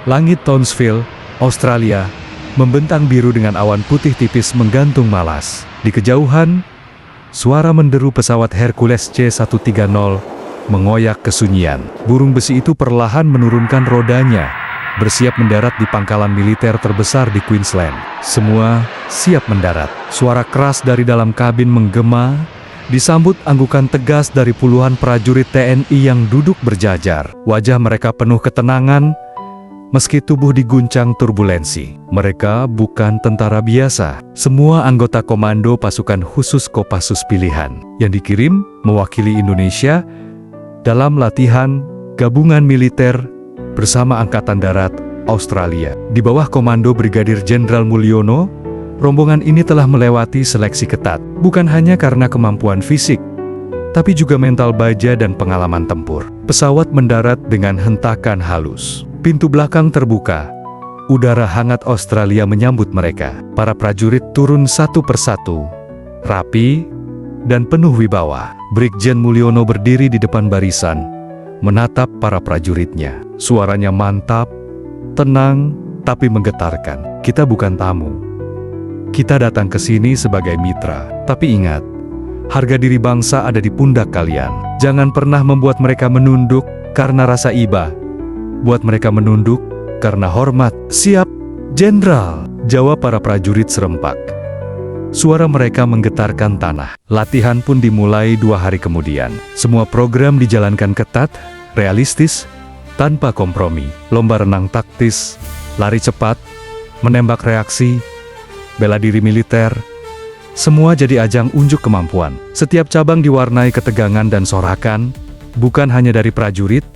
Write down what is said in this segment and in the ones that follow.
Langit Townsville, Australia, membentang biru dengan awan putih tipis menggantung malas. Di kejauhan, suara menderu pesawat Hercules C-130 mengoyak kesunyian. Burung besi itu perlahan menurunkan rodanya, bersiap mendarat di pangkalan militer terbesar di Queensland. Semua siap mendarat. Suara keras dari dalam kabin menggema, disambut anggukan tegas dari puluhan prajurit TNI yang duduk berjajar. Wajah mereka penuh ketenangan, meski tubuh diguncang turbulensi. Mereka bukan tentara biasa. Semua anggota komando pasukan khusus Kopassus pilihan yang dikirim mewakili Indonesia dalam latihan gabungan militer bersama Angkatan Darat Australia. Di bawah komando Brigadir Jenderal Mulyono, rombongan ini telah melewati seleksi ketat, bukan hanya karena kemampuan fisik, tapi juga mental baja dan pengalaman tempur. Pesawat mendarat dengan hentakan halus. Pintu belakang terbuka. Udara hangat Australia menyambut mereka. Para prajurit turun satu persatu, rapi dan penuh wibawa. Brigjen Mulyono berdiri di depan barisan, menatap para prajuritnya. Suaranya mantap, tenang, tapi menggetarkan. Kita bukan tamu. Kita datang ke sini sebagai mitra. Tapi ingat, harga diri bangsa ada di pundak kalian. Jangan pernah membuat mereka menunduk karena rasa iba. Buat mereka menunduk karena hormat. Siap, Jenderal, jawab para prajurit serempak. Suara mereka menggetarkan tanah. Latihan pun dimulai 2 hari kemudian. Semua program dijalankan ketat, realistis, tanpa kompromi. Lomba renang taktis, lari cepat, menembak reaksi, bela diri militer, semua jadi ajang unjuk kemampuan. Setiap cabang diwarnai ketegangan dan sorakan, bukan hanya dari prajurit,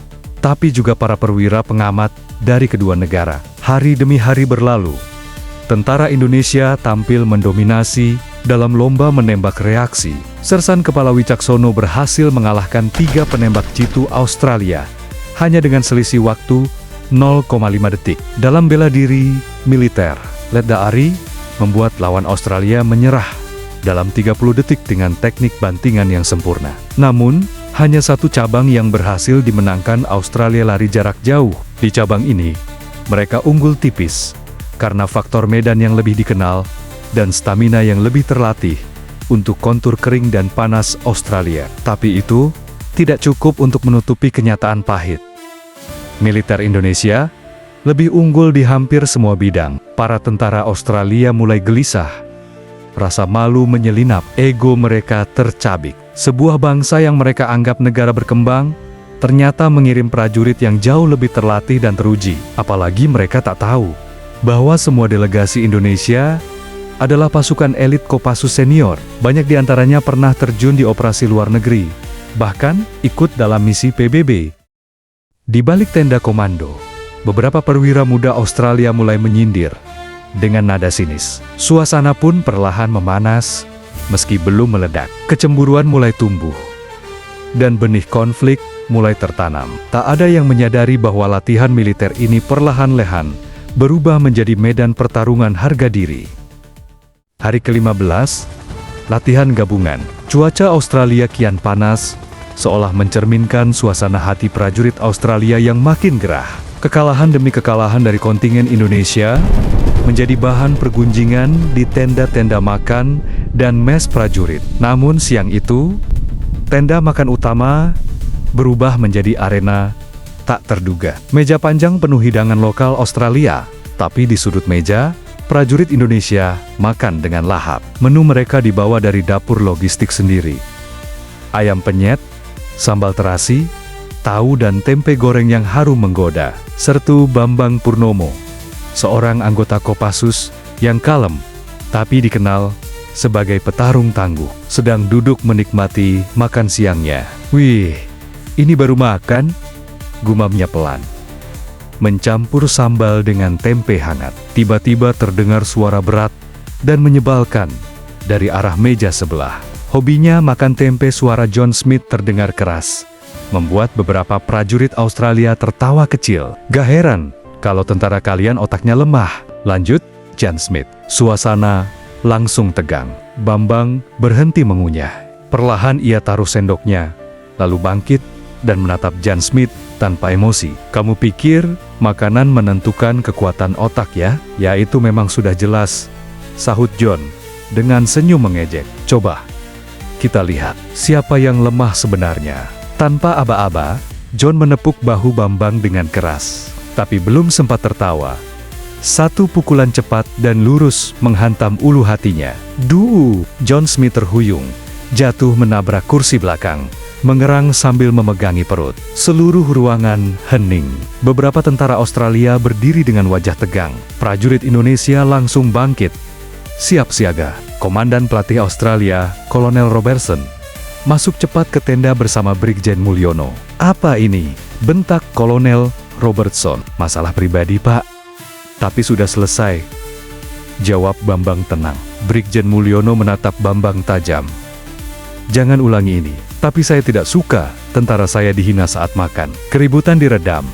tapi juga para perwira pengamat dari kedua negara. Hari demi hari berlalu. Tentara Indonesia tampil mendominasi dalam lomba menembak reaksi. Sersan Kepala Wicaksono berhasil mengalahkan 3 penembak jitu Australia, hanya dengan selisih waktu 0,5 detik. Dalam bela diri militer, Letda Ari membuat lawan Australia menyerah dalam 30 detik dengan teknik bantingan yang sempurna. Namun, hanya satu cabang yang berhasil dimenangkan Australia, lari jarak jauh. Di cabang ini, mereka unggul tipis karena faktor medan yang lebih dikenal dan stamina yang lebih terlatih untuk kontur kering dan panas Australia. Tapi itu tidak cukup untuk menutupi kenyataan pahit. Militer Indonesia lebih unggul di hampir semua bidang. Para tentara Australia mulai gelisah. Rasa malu menyelinap, ego mereka tercabik. Sebuah bangsa yang mereka anggap negara berkembang, ternyata mengirim prajurit yang jauh lebih terlatih dan teruji. Apalagi mereka tak tahu bahwa semua delegasi Indonesia adalah pasukan elit Kopassus senior. Banyak di antaranya pernah terjun di operasi luar negeri, bahkan ikut dalam misi PBB. Di balik tenda komando, beberapa perwira muda Australia mulai menyindir dengan nada sinis. Suasana pun perlahan memanas, meski belum meledak. Kecemburuan mulai tumbuh, dan benih konflik mulai tertanam. Tak ada yang menyadari bahwa latihan militer ini perlahan-lahan berubah menjadi medan pertarungan harga diri. Hari ke-15, latihan gabungan. Cuaca Australia kian panas, seolah mencerminkan suasana hati prajurit Australia yang makin gerah. Kekalahan demi kekalahan dari kontingen Indonesia menjadi bahan pergunjingan di tenda-tenda makan dan mes prajurit. Namun siang itu, tenda makan utama berubah menjadi arena tak terduga. Meja panjang penuh hidangan lokal Australia, tapi di sudut meja, prajurit Indonesia makan dengan lahap. Menu mereka dibawa dari dapur logistik sendiri. Ayam penyet, sambal terasi, tahu dan tempe goreng yang harum menggoda. Sertu Bambang Purnomo, seorang anggota Kopassus yang kalem, tapi dikenal sebagai petarung tangguh, sedang duduk menikmati makan siangnya. "Wih, ini baru makan?" gumamnya pelan. Mencampur sambal dengan tempe hangat. Tiba-tiba terdengar suara berat dan menyebalkan dari arah meja sebelah. Hobinya makan tempe, suara John Smith terdengar keras, membuat beberapa prajurit Australia tertawa kecil. "Gak heran kalau tentara kalian otaknya lemah," lanjut John Smith. Suasana langsung tegang. Bambang berhenti mengunyah. Perlahan ia taruh sendoknya, lalu bangkit dan menatap John Smith tanpa emosi. Kamu pikir makanan menentukan kekuatan otak ya? Ya itu memang sudah jelas, sahut John dengan senyum mengejek. Coba kita lihat siapa yang lemah sebenarnya. Tanpa aba-aba, John menepuk bahu Bambang dengan keras. Tapi belum sempat tertawa, satu pukulan cepat dan lurus menghantam ulu hatinya. Duh! John Smith terhuyung, jatuh menabrak kursi belakang, mengerang sambil memegangi perut. Seluruh ruangan hening. Beberapa tentara Australia berdiri dengan wajah tegang. Prajurit Indonesia langsung bangkit, siap siaga. Komandan pelatih Australia, Kolonel Robertson, masuk cepat ke tenda bersama Brigjen Mulyono. Apa ini? Bentak Kolonel Robertson. Masalah pribadi, Pak. Tapi sudah selesai, jawab Bambang tenang. Brigjen Mulyono menatap Bambang tajam. Jangan ulangi ini. Tapi saya tidak suka tentara saya dihina saat makan. Keributan diredam,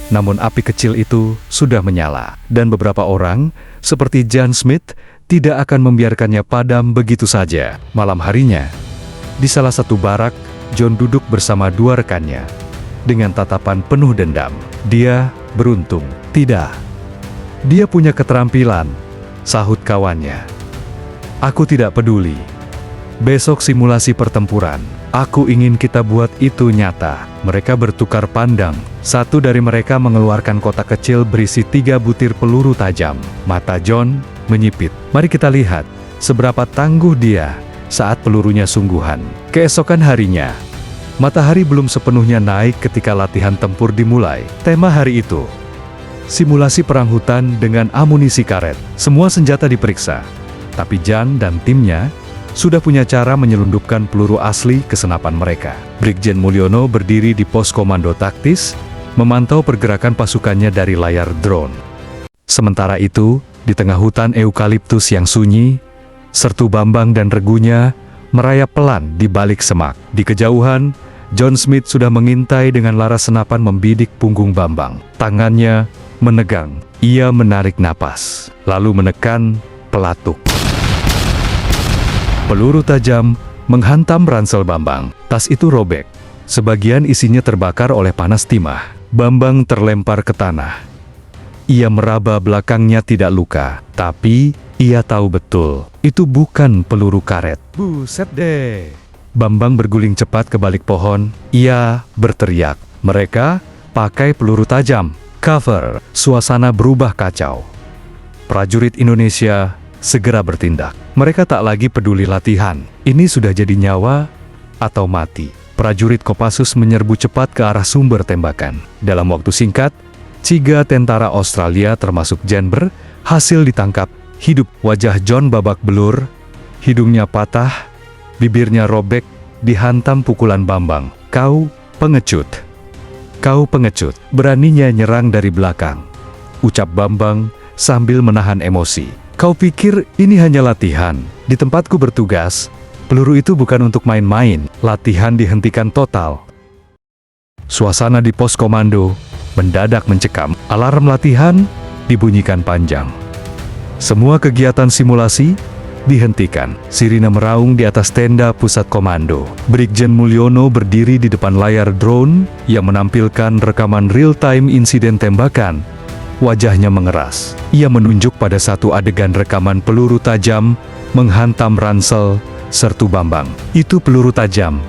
namun api kecil itu sudah menyala. Dan beberapa orang, seperti John Smith, tidak akan membiarkannya padam begitu saja. Malam harinya, di salah satu barak, John duduk bersama dua rekannya. Dengan tatapan penuh dendam. Dia beruntung. Tidak. Dia punya keterampilan, sahut kawannya. Aku tidak peduli. Besok simulasi pertempuran. Aku ingin kita buat itu nyata. Mereka bertukar pandang. Satu dari mereka mengeluarkan kotak kecil berisi 3 butir peluru tajam. Mata John menyipit. Mari kita lihat seberapa tangguh dia saat pelurunya sungguhan. Keesokan harinya, matahari belum sepenuhnya naik ketika latihan tempur dimulai. Tema hari itu, simulasi perang hutan dengan amunisi karet. Semua senjata diperiksa, tapi Jan dan timnya sudah punya cara menyelundupkan peluru asli ke senapan mereka. Brigjen Mulyono berdiri di pos komando taktis, memantau pergerakan pasukannya dari layar drone. Sementara itu, di tengah hutan eukaliptus yang sunyi, sertu Bambang dan regunya merayap pelan di balik semak. Di kejauhan, John Smith sudah mengintai dengan laras senapan membidik punggung Bambang. Tangannya menegang. Ia menarik napas, lalu menekan pelatuk. Peluru tajam menghantam ransel Bambang. Tas itu robek. Sebagian isinya terbakar oleh panas timah. Bambang terlempar ke tanah. Ia meraba belakangnya tidak luka, tapi ia tahu betul, itu bukan peluru karet. Buset deh! Bambang berguling cepat ke balik pohon. Ia berteriak. Mereka pakai peluru tajam. Cover. Suasana berubah kacau. Prajurit Indonesia segera bertindak. Mereka tak lagi peduli latihan. Ini sudah jadi nyawa atau mati. Prajurit Kopassus menyerbu cepat ke arah sumber tembakan. Dalam waktu singkat, 3 tentara Australia termasuk Jan berhasil ditangkap hidup. Wajah John babak belur, hidungnya patah, bibirnya robek, dihantam pukulan Bambang. Kau pengecut. Kau pengecut. Beraninya nyerang dari belakang, ucap Bambang sambil menahan emosi. Kau pikir ini hanya latihan? Di tempatku bertugas, peluru itu bukan untuk main-main. Latihan dihentikan total. Suasana di pos komando mendadak mencekam. Alarm latihan dibunyikan panjang. Semua kegiatan simulasi dihentikan. Sirine meraung di atas tenda pusat komando. Brigjen Mulyono berdiri di depan layar drone yang menampilkan rekaman real-time insiden tembakan. Wajahnya mengeras. Ia menunjuk pada satu adegan rekaman peluru tajam menghantam ransel sertu Bambang. Itu peluru tajam.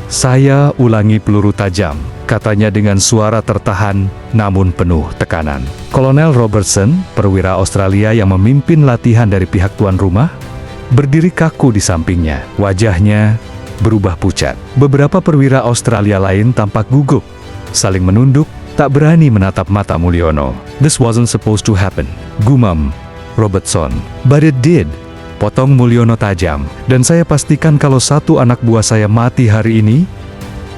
Saya ulangi, peluru tajam, katanya dengan suara tertahan namun penuh tekanan. Kolonel Robertson, perwira Australia yang memimpin latihan dari pihak tuan rumah, berdiri kaku di sampingnya. Wajahnya berubah pucat. Beberapa perwira Australia lain tampak gugup, saling menunduk, tak berani menatap mata Mulyono. This wasn't supposed to happen, gumam Robertson. But it did, potong Mulyono tajam. Dan saya pastikan kalau satu anak buah saya mati hari ini,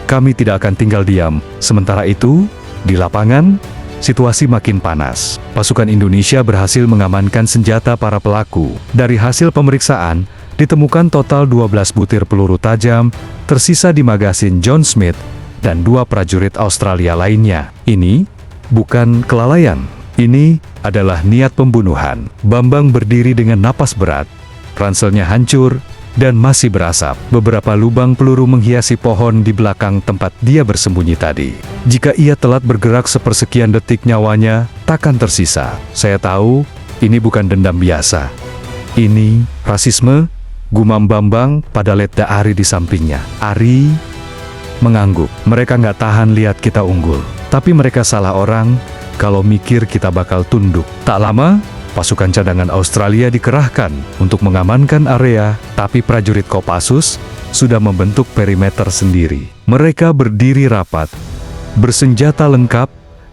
kami tidak akan tinggal diam. Sementara itu, di lapangan, situasi makin panas. Pasukan Indonesia berhasil mengamankan senjata para pelaku. Dari hasil pemeriksaan, ditemukan total 12 butir peluru tajam, tersisa di magasin John Smith, dan 2 prajurit Australia lainnya. Ini bukan kelalaian. Ini adalah niat pembunuhan. Bambang berdiri dengan napas berat. Ranselnya hancur, dan masih berasap. Beberapa lubang peluru menghiasi pohon di belakang tempat dia bersembunyi tadi. Jika ia telat bergerak sepersekian detik, nyawanya takkan tersisa. Saya tahu, ini bukan dendam biasa. Ini rasisme, gumam Bambang pada Letda Ari di sampingnya. Ari mengangguk. Mereka nggak tahan lihat kita unggul. Tapi mereka salah orang kalau mikir kita bakal tunduk. Tak lama, pasukan cadangan Australia dikerahkan untuk mengamankan area, tapi prajurit Kopassus sudah membentuk perimeter sendiri. Mereka berdiri rapat, bersenjata lengkap,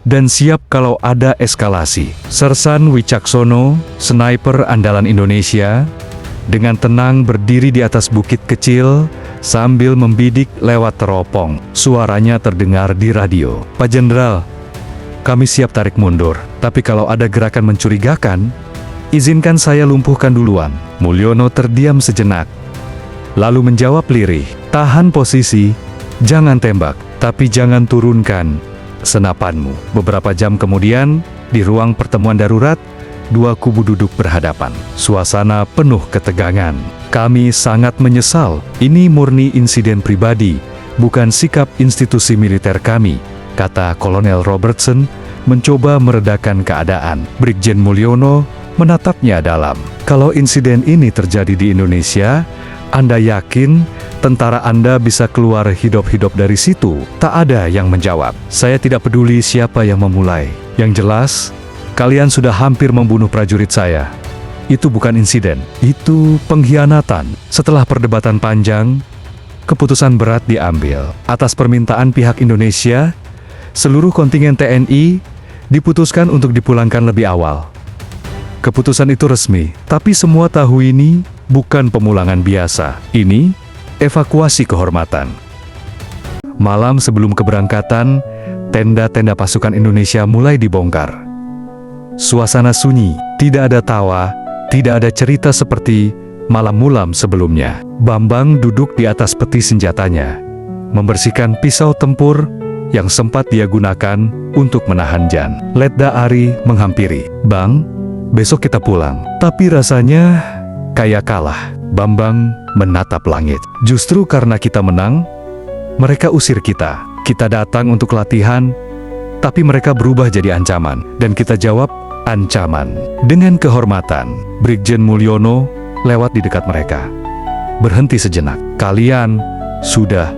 dan siap kalau ada eskalasi. Sersan Wicaksono, sniper andalan Indonesia, dengan tenang berdiri di atas bukit kecil sambil membidik lewat teropong. Suaranya terdengar di radio. "Pak Jenderal, kami siap tarik mundur, tapi kalau ada gerakan mencurigakan, izinkan saya lumpuhkan duluan." Mulyono terdiam sejenak, lalu menjawab lirih, "Tahan posisi, jangan tembak, tapi jangan turunkan senapanmu." Beberapa jam kemudian, di ruang pertemuan darurat, dua kubu duduk berhadapan. Suasana penuh ketegangan. "Kami sangat menyesal, ini murni insiden pribadi, bukan sikap institusi militer kami," kata Kolonel Robertson, mencoba meredakan keadaan. Brigjen Mulyono menatapnya dalam. "Kalau insiden ini terjadi di Indonesia, Anda yakin tentara Anda bisa keluar hidup-hidup dari situ?" Tak ada yang menjawab. "Saya tidak peduli siapa yang memulai. Yang jelas, kalian sudah hampir membunuh prajurit saya. Itu bukan insiden, itu pengkhianatan." Setelah perdebatan panjang, keputusan berat diambil. Atas permintaan pihak Indonesia, seluruh kontingen TNI diputuskan untuk dipulangkan lebih awal. Keputusan itu resmi, tapi semua tahu ini bukan pemulangan biasa. Ini evakuasi kehormatan. Malam sebelum keberangkatan, tenda-tenda pasukan Indonesia mulai dibongkar. Suasana sunyi, tidak ada tawa, tidak ada cerita seperti malam-malam sebelumnya. Bambang duduk di atas peti senjatanya, membersihkan pisau tempur yang sempat dia gunakan untuk menahan Jan. Letda Ari menghampiri. "Bang, besok kita pulang." Tapi rasanya kayak kalah. Bambang menatap langit. "Justru karena kita menang, mereka usir kita. Kita datang untuk latihan, tapi mereka berubah jadi ancaman. Dan kita jawab, ancaman." Dengan kehormatan, Brigjen Mulyono lewat di dekat mereka. "Berhenti sejenak. Kalian sudah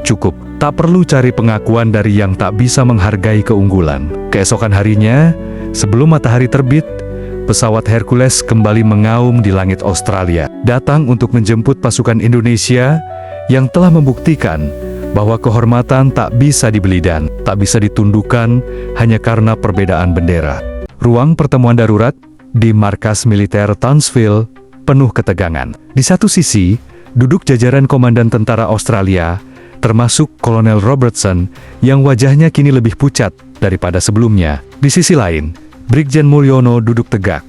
cukup. Tak perlu cari pengakuan dari yang tak bisa menghargai keunggulan." Keesokan harinya, sebelum matahari terbit, pesawat Hercules kembali mengaum di langit Australia, datang untuk menjemput pasukan Indonesia yang telah membuktikan bahwa kehormatan tak bisa dibeli dan tak bisa ditundukkan hanya karena perbedaan bendera. Ruang pertemuan darurat di markas militer Townsville penuh ketegangan. Di satu sisi, duduk jajaran komandan tentara Australia, termasuk Kolonel Robertson, yang wajahnya kini lebih pucat daripada sebelumnya. Di sisi lain, Brigjen Mulyono duduk tegak,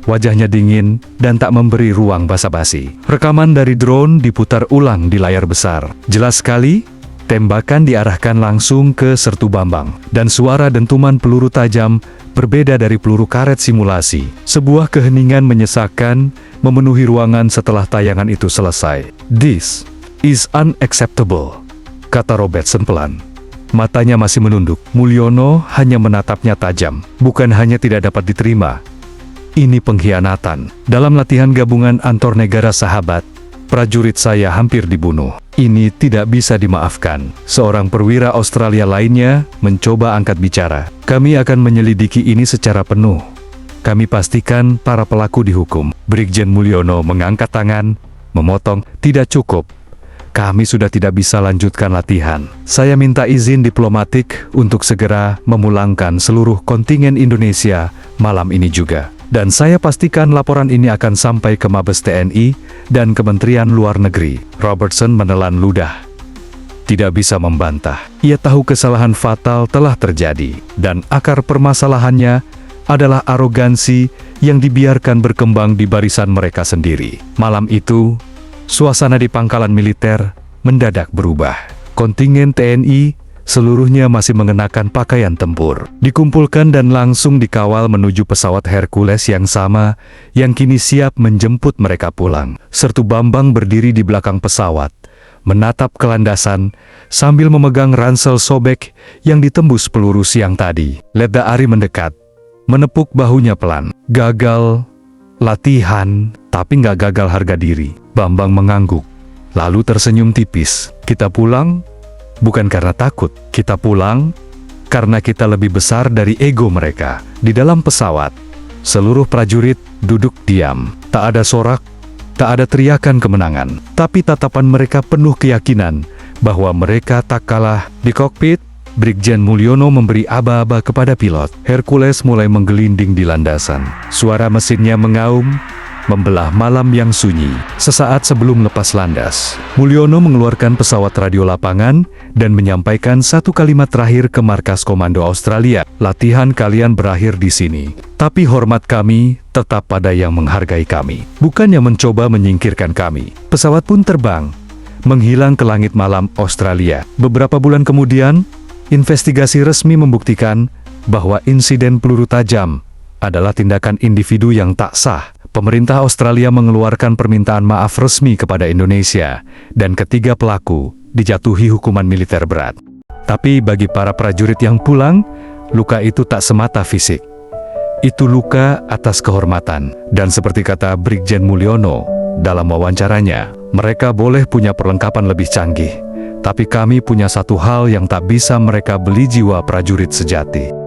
wajahnya dingin dan tak memberi ruang basa-basi. Rekaman dari drone diputar ulang di layar besar. Jelas sekali, tembakan diarahkan langsung ke sertu Bambang, dan suara dentuman peluru tajam berbeda dari peluru karet simulasi. Sebuah keheningan menyesakkan memenuhi ruangan setelah tayangan itu selesai. "This is unacceptable," kata Robertson pelan. Matanya masih menunduk. Mulyono hanya menatapnya tajam. "Bukan hanya tidak dapat diterima, ini pengkhianatan. Dalam latihan gabungan Antor Negara Sahabat, prajurit saya hampir dibunuh. Ini tidak bisa dimaafkan." Seorang perwira Australia lainnya mencoba angkat bicara. "Kami akan menyelidiki ini secara penuh. Kami pastikan para pelaku dihukum." Brigjen Mulyono mengangkat tangan, memotong. "Tidak cukup. Kami sudah tidak bisa lanjutkan latihan. Saya minta izin diplomatik untuk segera memulangkan seluruh kontingen Indonesia malam ini juga. Dan saya pastikan laporan ini akan sampai ke Mabes TNI dan Kementerian Luar Negeri." Robertson menelan ludah. Tidak bisa membantah. Ia tahu kesalahan fatal telah terjadi, dan akar permasalahannya adalah arogansi yang dibiarkan berkembang di barisan mereka sendiri. Malam itu, suasana di pangkalan militer mendadak berubah. Kontingen TNI Seluruhnya masih mengenakan pakaian tempur. Dikumpulkan dan langsung dikawal menuju pesawat Hercules yang sama, yang kini siap menjemput mereka pulang. Sertu Bambang berdiri di belakang pesawat, menatap ke landasan, sambil memegang ransel sobek yang ditembus peluru siang tadi. Letda Ari mendekat, menepuk bahunya pelan. Gagal latihan, tapi nggak gagal harga diri. Bambang mengangguk, lalu tersenyum tipis. Kita pulang, bukan karena takut. Kita pulang, karena kita lebih besar dari ego mereka. Di dalam pesawat, seluruh prajurit duduk diam. Tak ada sorak, tak ada teriakan kemenangan. Tapi tatapan mereka penuh keyakinan bahwa mereka tak kalah. Di kokpit, Brigjen Mulyono memberi aba-aba kepada pilot. Hercules mulai menggelinding di landasan. Suara mesinnya mengaum, membelah malam yang sunyi. Sesaat sebelum lepas landas, Mulyono mengeluarkan pesawat radio lapangan dan menyampaikan satu kalimat terakhir ke markas komando Australia. Latihan kalian berakhir di sini, tapi hormat kami tetap pada yang menghargai kami, bukan yang mencoba menyingkirkan kami. Pesawat pun terbang, menghilang ke langit malam Australia. Beberapa bulan kemudian, investigasi resmi membuktikan bahwa insiden peluru tajam adalah tindakan individu yang tak sah. Pemerintah Australia mengeluarkan permintaan maaf resmi kepada Indonesia, dan ketiga pelaku dijatuhi hukuman militer berat. Tapi bagi para prajurit yang pulang, luka itu tak semata fisik. Itu luka atas kehormatan. Dan seperti kata Brigjen Mulyono dalam wawancaranya, mereka boleh punya perlengkapan lebih canggih, tapi kami punya satu hal yang tak bisa mereka beli: jiwa prajurit sejati.